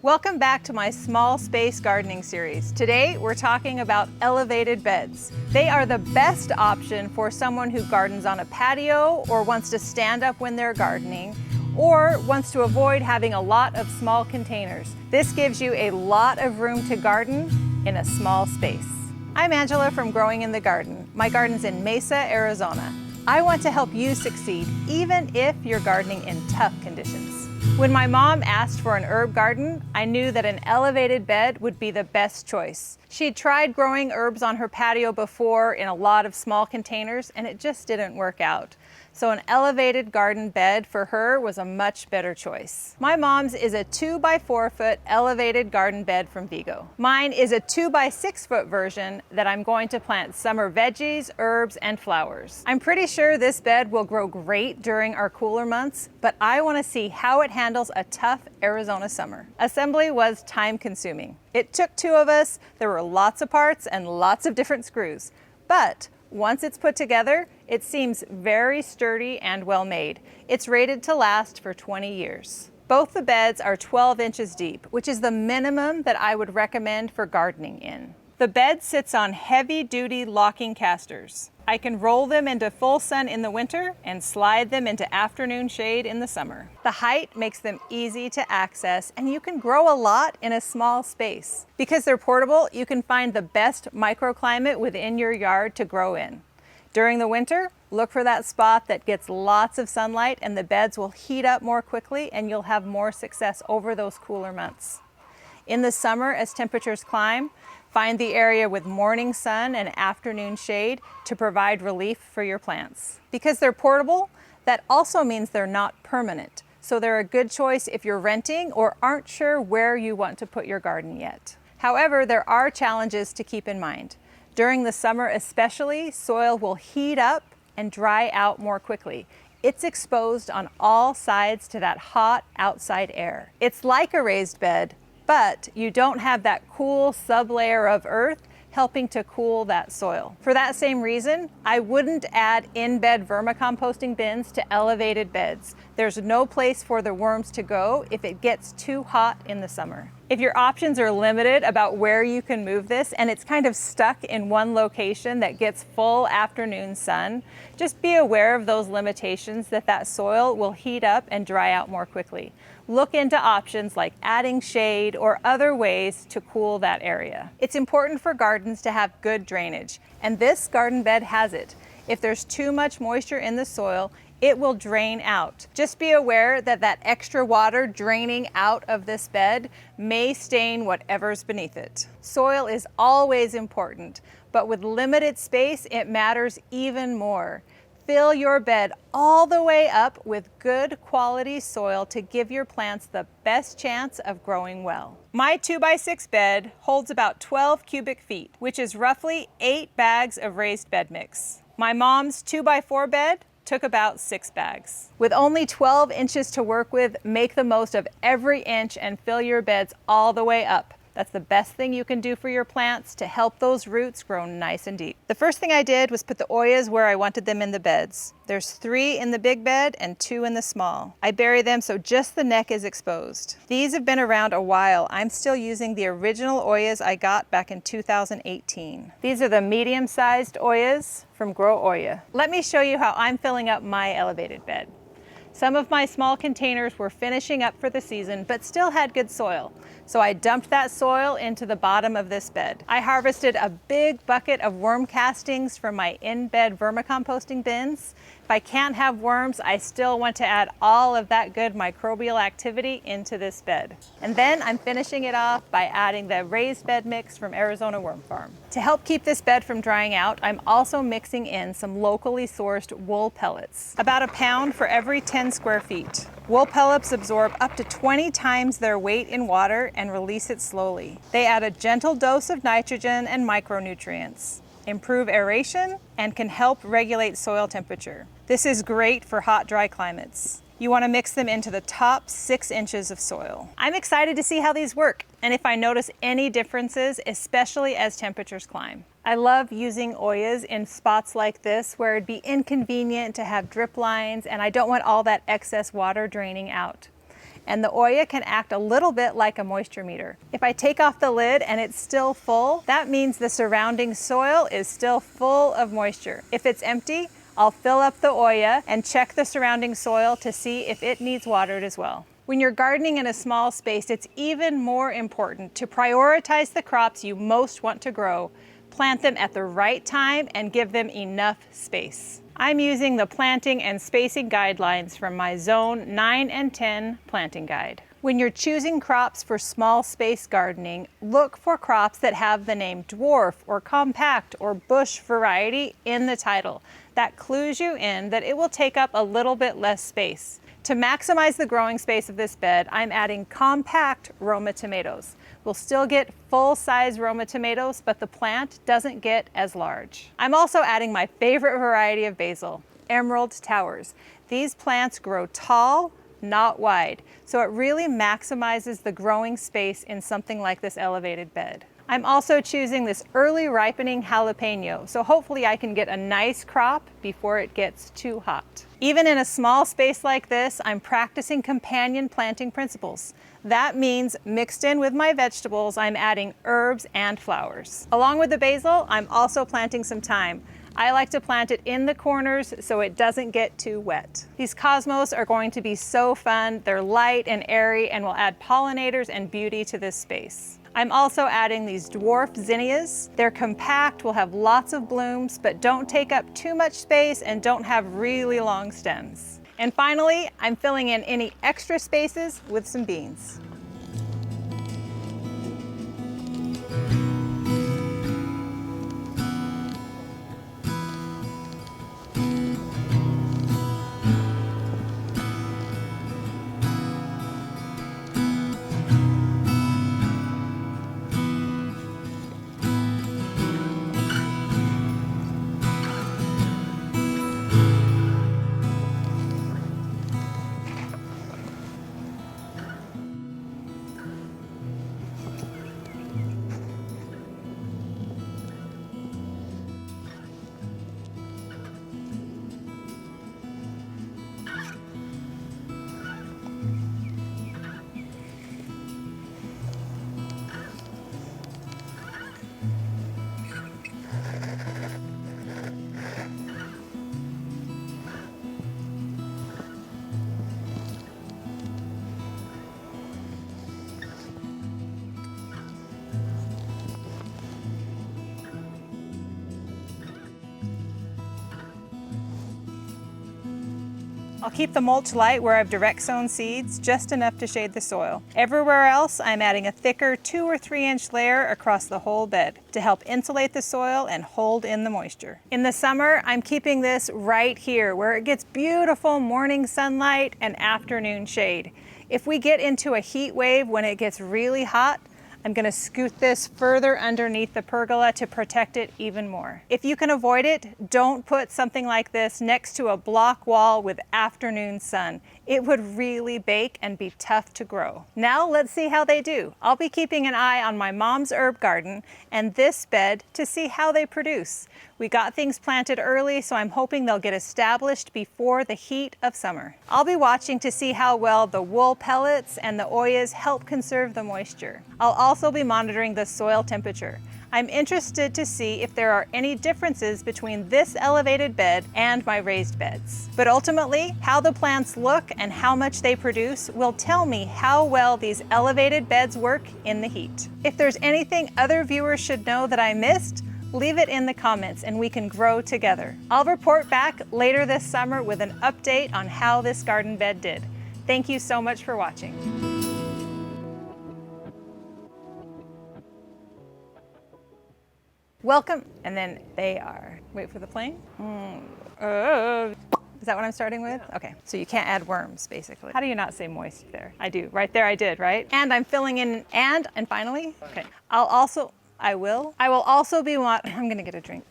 Welcome back to my small space gardening series. Today we're talking about elevated beds. They are the best option for someone who gardens on a patio or wants to stand up when they're gardening or wants to avoid having a lot of small containers. This gives you a lot of room to garden in a small space. I'm Angela from Growing in the Garden. My garden's in Mesa, Arizona. I want to help you succeed even if you're gardening in tough conditions. When my mom asked for an herb garden, I knew that an elevated bed would be the best choice. She'd tried growing herbs on her patio before in a lot of small containers, and it just didn't work out. So an elevated garden bed for her was a much better choice. My mom's is a 2x4 foot elevated garden bed from Vego. Mine is a 2x6 foot version that I'm going to plant summer veggies, herbs, and flowers. I'm pretty sure this bed will grow great during our cooler months, but I want to see how it handles a tough Arizona summer. Assembly was time consuming. It took two of us, there were lots of parts and lots of different screws, but once it's put together, it seems very sturdy and well made. It's rated to last for 20 years. Both the beds are 12 inches deep, which is the minimum that I would recommend for gardening in. The bed sits on heavy-duty locking casters. I can roll them into full sun in the winter and slide them into afternoon shade in the summer. The height makes them easy to access, and you can grow a lot in a small space. Because they're portable, you can find the best microclimate within your yard to grow in. During the winter, look for that spot that gets lots of sunlight, and the beds will heat up more quickly and you'll have more success over those cooler months. In the summer, as temperatures climb, find the area with morning sun and afternoon shade to provide relief for your plants. Because they're portable, that also means they're not permanent. So they're a good choice if you're renting or aren't sure where you want to put your garden yet. However, there are challenges to keep in mind. During the summer especially, soil will heat up and dry out more quickly. It's exposed on all sides to that hot outside air. It's like a raised bed, but you don't have that cool sublayer of earth helping to cool that soil. For that same reason, I wouldn't add in-bed vermicomposting bins to elevated beds. There's no place for the worms to go if it gets too hot in the summer. If your options are limited about where you can move this and it's kind of stuck in one location that gets full afternoon sun, just be aware of those limitations that soil will heat up and dry out more quickly. Look into options like adding shade or other ways to cool that area. It's important for gardens to have good drainage, and this garden bed has it. If there's too much moisture in the soil, it will drain out. Just be aware that extra water draining out of this bed may stain whatever's beneath it. Soil is always important, but with limited space, it matters even more. Fill your bed all the way up with good quality soil to give your plants the best chance of growing well. My 2x6 bed holds about 12 cubic feet, which is roughly 8 bags of raised bed mix. My mom's 2x4 bed took about 6 bags. With only 12 inches to work with, make the most of every inch and fill your beds all the way up. That's the best thing you can do for your plants to help those roots grow nice and deep. The first thing I did was put the Oyas where I wanted them in the beds. There's 3 in the big bed and 2 in the small. I bury them so just the neck is exposed. These have been around a while. I'm still using the original Oyas I got back in 2018. These are the medium-sized Oyas from Grow Oya. Let me show you how I'm filling up my elevated bed. Some of my small containers were finishing up for the season, but still had good soil. So I dumped that soil into the bottom of this bed. I harvested a big bucket of worm castings from my in-bed vermicomposting bins. If I can't have worms, I still want to add all of that good microbial activity into this bed. And then I'm finishing it off by adding the raised bed mix from Arizona Worm Farm. To help keep this bed from drying out, I'm also mixing in some locally sourced wool pellets, about a pound for every 10 square feet. Wool pellets absorb up to 20 times their weight in water and release it slowly. They add a gentle dose of nitrogen and micronutrients, improve aeration, and can help regulate soil temperature. This is great for hot, dry climates. You want to mix them into the top 6 inches of soil. I'm excited to see how these work and if I notice any differences, especially as temperatures climb. I love using Oyas in spots like this where it'd be inconvenient to have drip lines and I don't want all that excess water draining out. and the Oya can act a little bit like a moisture meter. If I take off the lid and it's still full, that means the surrounding soil is still full of moisture. If it's empty, I'll fill up the Oya and check the surrounding soil to see if it needs watered as well. When you're gardening in a small space, it's even more important to prioritize the crops you most want to grow, plant them at the right time, and give them enough space. I'm using the planting and spacing guidelines from my Zone 9 and 10 planting guide. When you're choosing crops for small space gardening, look for crops that have the name dwarf or compact or bush variety in the title. That clues you in that it will take up a little bit less space. To maximize the growing space of this bed, I'm adding compact Roma tomatoes. We'll still get full-size Roma tomatoes, but the plant doesn't get as large. I'm also adding my favorite variety of basil, Emerald Towers. These plants grow tall, not wide, so it really maximizes the growing space in something like this elevated bed. I'm also choosing this early ripening jalapeno, so hopefully I can get a nice crop before it gets too hot. Even in a small space like this, I'm practicing companion planting principles. That means mixed in with my vegetables, I'm adding herbs and flowers. Along with the basil, I'm also planting some thyme. I like to plant it in the corners so it doesn't get too wet. These cosmos are going to be so fun. They're light and airy and will add pollinators and beauty to this space. I'm also adding these dwarf zinnias. They're compact, will have lots of blooms, but don't take up too much space and don't have really long stems. And finally, I'm filling in any extra spaces with some beans. I'll keep the mulch light where I've direct sown seeds, just enough to shade the soil. Everywhere else, I'm adding a thicker 2 or 3 inch layer across the whole bed to help insulate the soil and hold in the moisture. In the summer, I'm keeping this right here where it gets beautiful morning sunlight and afternoon shade. If we get into a heat wave when it gets really hot, I'm going to scoot this further underneath the pergola to protect it even more. If you can avoid it, don't put something like this next to a block wall with afternoon sun. It would really bake and be tough to grow. Now let's see how they do. I'll be keeping an eye on my mom's herb garden and this bed to see how they produce. We got things planted early, so I'm hoping they'll get established before the heat of summer. I'll be watching to see how well the wool pellets and the Oyas help conserve the moisture. I'll also be monitoring the soil temperature. I'm interested to see if there are any differences between this elevated bed and my raised beds. But ultimately, how the plants look and how much they produce will tell me how well these elevated beds work in the heat. If there's anything other viewers should know that I missed, leave it in the comments and we can grow together. I'll report back later this summer with an update on how this garden bed did. Thank you so much for watching. Welcome, and then they are. Wait for the plane. Is that what I'm starting with? Okay, so you can't add worms, basically. How do you not say moist there? I do, right there I did, right? And I'm filling in, and finally, okay. I will also be, I'm gonna get a drink.